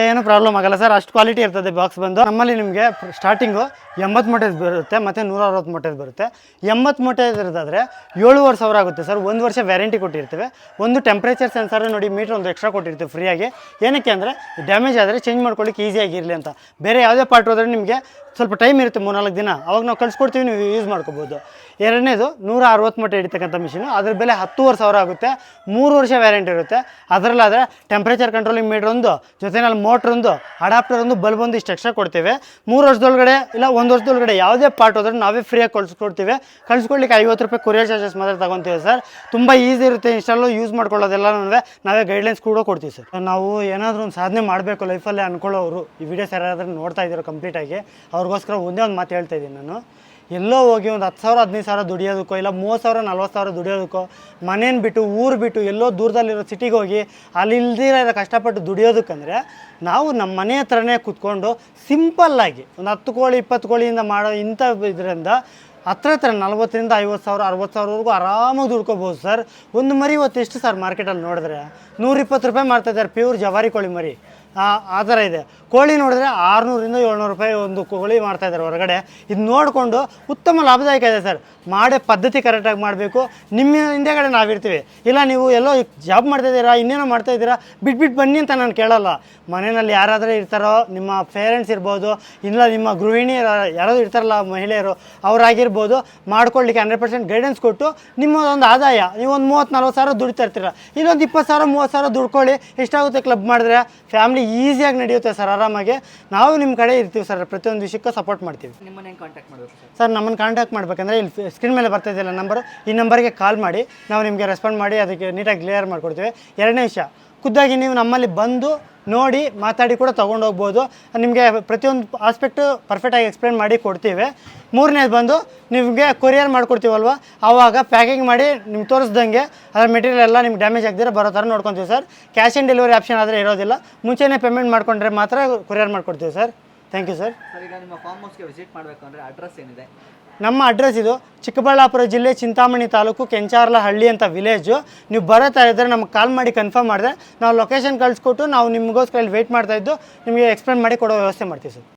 ಏನು ಪ್ರಾಬ್ಲಮ್ ಆಗಲ್ಲ ಸರ್, ಅಷ್ಟು ಕ್ವಾಲಿಟಿ ಇರ್ತದೆ ಬಾಕ್ಸ್ ಬಂದು. ನಮ್ಮಲ್ಲಿ ನಿಮಗೆ ಸ್ಟಾರ್ಟಿಂಗು 80 ಮೊಟ್ಟೆದು ಬರುತ್ತೆ, ಮತ್ತು 160 ಮೊಟ್ಟೆದು ಬರುತ್ತೆ. 80 ಮೊಟ್ಟೆದು ಇರೋದಾದರೆ 7,500 ಆಗುತ್ತೆ ಸರ್. 1 ವರ್ಷ ವ್ಯಾರಂಟಿ ಕೊಟ್ಟಿರ್ತೇವೆ. ಒಂದು ಟೆಂಪ್ರೇಚರ್ ಸೆನ್ಸರ್ ನೋಡಿ, ಮೀಟ್ರ್ ಒಂದು ಎಕ್ಸ್ಟ್ರಾ ಕೊಟ್ಟಿರ್ತೀವಿ ಫ್ರೀಯಾಗಿ. ಏನಕ್ಕೆ ಅಂದರೆ ಡ್ಯಾಮೇಜ್ ಆದರೆ ಚೇಂಜ್ ಮಾಡ್ಕೊಳ್ಳಿಕ್ಕೆ ಈಸಿಯಾಗಿರಲಿ ಅಂತ. ಬೇರೆ ಯಾವುದೇ ಪಾರ್ಟ್ ಹೋದರೆ ನಿಮಗೆ ಸ್ವಲ್ಪ ಟೈಮ್ ಇರುತ್ತೆ, 3-4 ದಿನ, ಅವಾಗ ನಾವು ಕಳಿಸ್ಕೊಡ್ತೀವಿ, ನೀವು ಯೂಸ್ ಮಾಡ್ಕೋಬೋದು. ಎರಡನೇದು 160 ಮೊಟ್ಟೆ ಹಿಡಿತಕ್ಕಂಥ ಮಿಷಿನು, ಅದ್ರ ಬೆಲೆ 10,500 ಆಗುತ್ತೆ. 3 ವರ್ಷ ವ್ಯಾರಂಟಿ ಇರುತ್ತೆ. ಅದರಲ್ಲಾದರೆ ಟೆಂಪ್ರೇಚರ್ ಕಂಟ್ರೋಲಿಂಗ್ ಮೀಟ್ರ್ ಒಂದು, ಜೊತೆನಲ್ಲಿ ಮೋಟ್ರ್ ಒಂದು, ಅಡಾಪ್ಟರ್ ಒಂದು, ಬಲ್ಬ್ ಒಂದು, ಇಷ್ಟು ಎಕ್ಸ್ಟ್ರಾ ಕೊಡ್ತೇವೆ. 3 ವರ್ಷದೊಳಗಡೆ ಇಲ್ಲ 1 ವರ್ಷದೊಳಗಡೆ ಯಾವುದೇ ಪಾರ್ಟ್ ಹೋದ್ರೆ ನಾವೇ ಫ್ರೀಯಾಗಿ ಕಳಿಸ್ಕೊಡ್ತೀವಿ. ಕಳಿಸ್ಕೊಡ್ಲಿಕ್ಕೆ 50 ರೂಪಾಯಿ ಕೊರಿಯರ್ ಚಾರ್ಜಸ್ ಮಾತ್ರ ತಗೊತೀವಿ ಸರ್. ತುಂಬ ಈಸಿ ಇರುತ್ತೆ, ಇನ್ಸ್ಟಾಲು ಯೂಸ್ ಮಾಡ್ಕೊಳ್ಳೋದೆಲ್ಲ ನಾವೇ ಗೈಡ್ಲೈನ್ಸ್ ಕೂಡ ಕೊಡ್ತೀವಿ ಸರ್. ನಾವು ಏನಾದರೂ ಒಂದು ಸಾಧನೆ ಮಾಡಬೇಕು ಲೈಫಲ್ಲೇ ಅಂದ್ಕೊಳ್ಳೋರು, ಈ ವಿಡಿಯೋಸ್ ಯಾರಾದ್ರೂ ನೋಡ್ತಾ ಇದ್ದೀರೋ ಕಂಪ್ಲೀಟಾಗಿ, ಅವ್ರಿಗೋಸ್ಕರ ಒಂದೇ ಒಂದು ಮಾತು ಹೇಳ್ತಾ ಇದ್ದೀನಿ ನಾನು. ಎಲ್ಲೋ ಹೋಗಿ ಒಂದು 10,000 15,000 ದುಡಿಯೋದಕ್ಕೋ, ಇಲ್ಲ 30,000 40,000 ದುಡಿಯೋದಕ್ಕೋ, ಮನೇನ ಬಿಟ್ಟು ಊರು ಬಿಟ್ಟು ಎಲ್ಲೋ ದೂರದಲ್ಲಿರೋ ಸಿಟಿಗೆ ಹೋಗಿ ಅಲ್ಲಿ ಇಲ್ದಿರೋ ಕಷ್ಟಪಟ್ಟು ದುಡಿಯೋದಕ್ಕಂದರೆ, ನಾವು ನಮ್ಮ ಮನೆ ಹತ್ರನೇ ಕೂತ್ಕೊಂಡು ಸಿಂಪಲ್ಲಾಗಿ ಒಂದು 10 ಕೋಳಿ 20 ಕೋಳಿಯಿಂದ ಮಾಡೋ ಇಂಥ ಇದರಿಂದ ಹತ್ರ 40,000 ರಿಂದ 50,000 60,000ವರೆಗೂ ಆರಾಮಾಗಿ ದುಡ್ಕೋಬೋದು ಸರ್. ಒಂದು ಮರಿ ಇವತ್ತು ಎಷ್ಟು ಸರ್ ಮಾರ್ಕೆಟಲ್ಲಿ ನೋಡಿದ್ರೆ 120 ರೂಪಾಯಿ ಮಾಡ್ತಾಯಿದ್ದಾರೆ, ಪ್ಯೂರ್ ಜವಾರಿ ಕೋಳಿ ಮರಿ. ಆ ಥರ ಇದೆ. ಕೋಳಿ ನೋಡಿದ್ರೆ 600 ರಿಂದ 700 ರೂಪಾಯಿ ಒಂದು ಕೋಳಿ ಮಾಡ್ತಾಯಿದ್ದಾರೆ ಹೊರಗಡೆ. ಇದು ನೋಡಿಕೊಂಡು ಉತ್ತಮ ಲಾಭದಾಯಕ ಇದೆ ಸರ್. ಮಾಡೋ ಪದ್ಧತಿ ಕರೆಕ್ಟಾಗಿ ಮಾಡಬೇಕು. ನಿಮ್ಮ ಹಿಂದೆಗಡೆ ನಾವಿರ್ತೀವಿ. ಇಲ್ಲ ನೀವು ಎಲ್ಲೋ ಜಾಬ್ ಮಾಡ್ತಾಯಿದ್ದೀರಾ, ಇನ್ನೇನೋ ಮಾಡ್ತಾಯಿದ್ದೀರಾ, ಬಿಟ್ಬಿಟ್ಟು ಬನ್ನಿ ಅಂತ ನಾನು ಕೇಳಲ್ಲ. ಮನೆಯಲ್ಲಿ ಯಾರಾದರೂ ಇರ್ತಾರೋ, ನಿಮ್ಮ ಪೇರೆಂಟ್ಸ್ ಇರ್ಬೋದು, ಇಲ್ಲ ನಿಮ್ಮ ಗೃಹಿಣಿ ಯಾರೋ ಇರ್ತಾರಲ್ಲ ಮಹಿಳೆಯರು, ಅವರಾಗಿರ್ಬೋದು, ಮಾಡ್ಕೊಳ್ಳಿಕ್ಕೆ 100% ಗೈಡೆನ್ಸ್ ಕೊಟ್ಟು ನಿಮ್ಮ ಒಂದು ಆದಾಯ ನೀವು ಒಂದು 30-40 ಸಾವಿರ ದುಡಿತಾ ಇರ್ತೀರ, ಇಲ್ಲೊಂದು 20,000-30,000 ದುಡ್ಕೊಳ್ಳಿ. ಎಷ್ಟಾಗುತ್ತೆ ಕ್ಲಬ್ ಮಾಡಿದ್ರೆ ಫ್ಯಾಮಿಲಿ ಈಸಿಯಾಗಿ ನಡೆಯುತ್ತೆ ಸರ್, ಆರಾಮಾಗಿ. ನಾವು ನಿಮ್ಮ ಕಡೆ ಇರ್ತೀವಿ ಸರ್, ಪ್ರತಿಯೊಂದು ವಿಷಯಕ್ಕೂ ಸಪೋರ್ಟ್ ಮಾಡ್ತೀವಿ. ನಿಮ್ಮನ್ನ ಹೆಂಗೆ ಕಾಂಟ್ಯಾಕ್ಟ್ ಮಾಡಬೇಕು ಸರ್? ನಮ್ಮನ್ನು ಕಾಂಟ್ಯಾಕ್ಟ್ ಮಾಡಬೇಕಂದ್ರೆ ಇಲ್ಲಿ ಸ್ಕ್ರೀನ್ ಮೇಲೆ ಬರ್ತಾ ಇದೆಯಲ್ಲ ನಂಬರು, ಈ ನಂಬರ್ಗೆ ಕಾಲ್ ಮಾಡಿ ನಾವು ನಿಮಗೆ ರೆಸ್ಪಾಂಡ್ ಮಾಡಿ ಅದಕ್ಕೆ ನೀಟಾಗಿ ಕ್ಲಿಯರ್ ಮಾಡಿಕೊಡ್ತೀವಿ. ಎರಡನೇ ವಿಷಯ, ಖುದ್ದಾಗಿ ನೀವು ನಮ್ಮಲ್ಲಿ ಬಂದು ನೋಡಿ ಮಾತಾಡಿ ಕೂಡ ತೊಗೊಂಡೋಗ್ಬೋದು. ನಿಮಗೆ ಪ್ರತಿಯೊಂದು ಆಸ್ಪೆಕ್ಟು ಪರ್ಫೆಕ್ಟಾಗಿ ಎಕ್ಸ್ಪ್ಲೇನ್ ಮಾಡಿ ಕೊಡ್ತೀವಿ. ಮೂರನೇದು ಬಂದು ನಿಮಗೆ ಕೊರಿಯರ್ ಮಾಡಿಕೊಡ್ತೀವಲ್ವ, ಆವಾಗ ಪ್ಯಾಕಿಂಗ್ ಮಾಡಿ ನಿಮ್ಗೆ ತೋರಿಸ್ದಂಗೆ ಅದರ ಮೆಟೀರಿಯಲ್ ಎಲ್ಲ ನಿಮ್ಗೆ ಡ್ಯಾಮೇಜ್ ಆಗದಿರೋ ಬರೋ ಥರ ನೋಡ್ಕೊತೀವಿ sir. Cash on delivery option ಆದರೆ ಇರೋದಿಲ್ಲ, ಮುಂಚೆನೇ ಪೇಮೆಂಟ್ ಮಾಡಿಕೊಂಡ್ರೆ ಮಾತ್ರ ಕೊರಿಯರ್ ಮಾಡಿಕೊಡ್ತೀವಿ ಸರ್. Thank you sir. ಸರ್, ಈಗ ನಿಮ್ಮ ಫಾರ್ಮ್ ಹೌಸ್ಗೆ ವಿಸಿಟ್ ಮಾಡಬೇಕು ಅಂದರೆ ಅಡ್ರೆಸ್ ಏನಿದೆ? ನಮ್ಮ ಅಡ್ರೆಸ್ ಇದು ಚಿಕ್ಕಬಳ್ಳಾಪುರ ಜಿಲ್ಲೆ ಚಿಂತಾಮಣಿ ತಾಲೂಕು ಕೆಂಚಾರ್ಲಹಳ್ಳಿ ಅಂತ ವಿಲೇಜು. ನೀವು ಬರೋತಾ ಇದ್ದರೆ ನಮ್ಗೆ ಕಾಲ್ ಮಾಡಿ ಕನ್ಫರ್ಮ್ ಮಾಡಿದ್ರೆ ನಾವು ಲೊಕೇಶನ್ ಕಳಿಸ್ಕೊಟ್ಟು ನಾವು ನಿಮಗೋಸ್ಕರ ಇಲ್ಲಿ ವೆಯ್ಟ್ ಮಾಡ್ತಾಯಿದ್ದು ನಿಮಗೆ ಎಕ್ಸ್ಪ್ಲೇನ್ ಮಾಡಿ ಕೊಡೋ ವ್ಯವಸ್ಥೆ ಮಾಡ್ತೀವಿ ಸರ್.